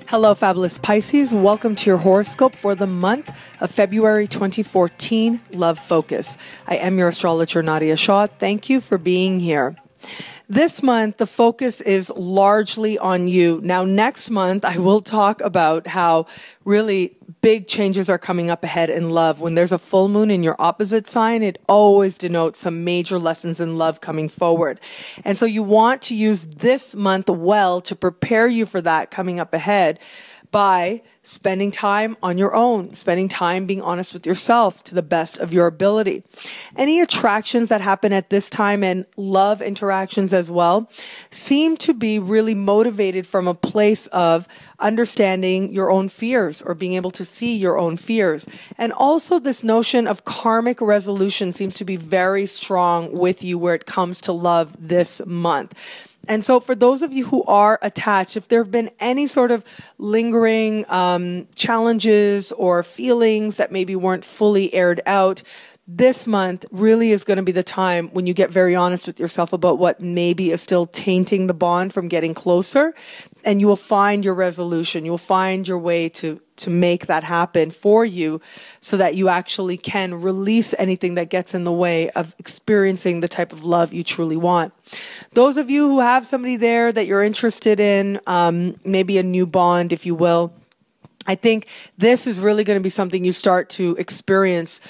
Hello, fabulous Pisces. Welcome to your horoscope for the month of February 2014, Love Focus. I am your astrologer, Nadiya Shah. Thank you for being here. This month, the focus is largely on you. Now, next month, I will talk about how really big changes are coming up ahead in love. When there's a full moon in your opposite sign, it always denotes some major lessons in love coming forward. And so you want to use this month well to prepare you for that coming up ahead by spending time on your own, spending time being honest with yourself to the best of your ability. Any attractions that happen at this time and love interactions as well seem to be really motivated from a place of understanding your own fears or being able to see your own fears. And also this notion of karmic resolution seems to be very strong with you where it comes to love this month. And so for those of you who are attached, if there have been any sort of lingering challenges or feelings that maybe weren't fully aired out, this month really is going to be the time when you get very honest with yourself about what maybe is still tainting the bond from getting closer. And you will find your resolution. You will find your way to make that happen for you so that you actually can release anything that gets in the way of experiencing the type of love you truly want. Those of you who have somebody there that you're interested in, maybe a new bond, if you will, I think this is really going to be something you start to experience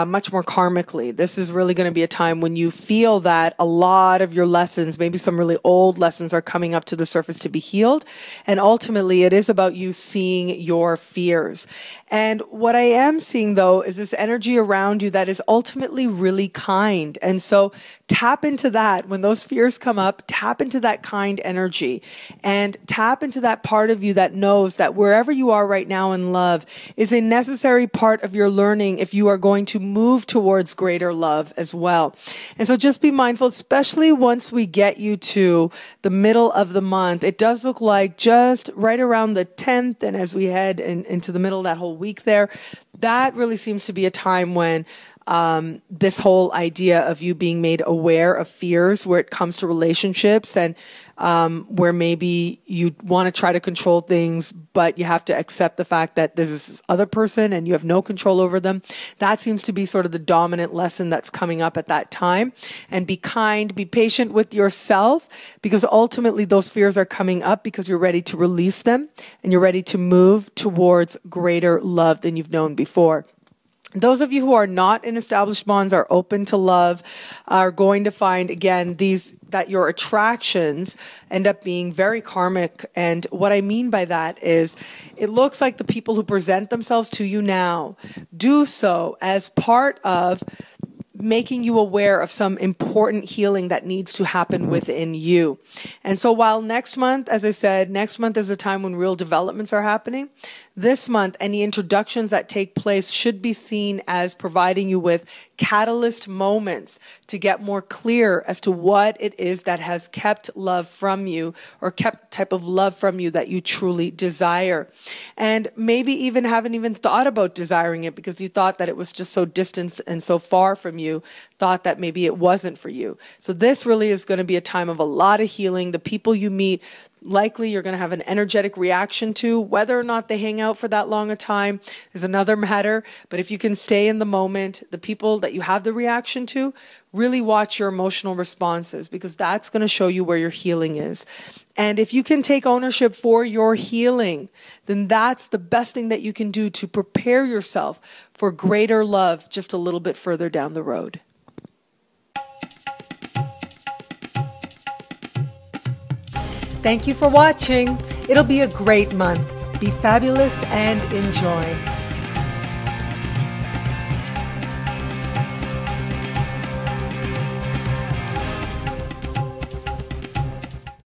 much more karmically. This is really going to be a time when you feel that a lot of your lessons, maybe some really old lessons, are coming up to the surface to be healed. And ultimately, it is about you seeing your fears. And what I am seeing, though, is this energy around you that is ultimately really kind. And so tap into that. When those fears come up, tap into that kind energy and tap into that part of you that knows that wherever you are right now in love is a necessary part of your learning if you are going to move towards greater love as well. And so just be mindful, especially once we get you to the middle of the month. It does look like just right around the 10th, and as we head into the middle of that whole week there, that really seems to be a time when this whole idea of you being made aware of fears where it comes to relationships and where maybe you want to try to control things, but you have to accept the fact that there's this other person and you have no control over them. That seems to be sort of the dominant lesson that's coming up at that time. And be kind, be patient with yourself, because ultimately those fears are coming up because you're ready to release them and you're ready to move towards greater love than you've known before. Those of you who are not in established bonds, are open to love, are going to find, again, that your attractions end up being very karmic. And what I mean by that is it looks like the people who present themselves to you now do so as part of making you aware of some important healing that needs to happen within you. And so while next month, as I said, next month is a time when real developments are happening, this month, any introductions that take place should be seen as providing you with catalyst moments to get more clear as to what it is that has kept love from you or kept the type of love from you that you truly desire. And maybe even haven't even thought about desiring it because you thought that it was just so distant and so far from you, thought that maybe it wasn't for you. So this really is going to be a time of a lot of healing. The people you meet, likely you're going to have an energetic reaction to. Whether or not they hang out for that long a time is another matter. But if you can stay in the moment, the people that you have the reaction to, really watch your emotional responses, because that's going to show you where your healing is. And if you can take ownership for your healing, then that's the best thing that you can do to prepare yourself for greater love just a little bit further down the road. Thank you for watching. It'll be a great month. Be fabulous and enjoy.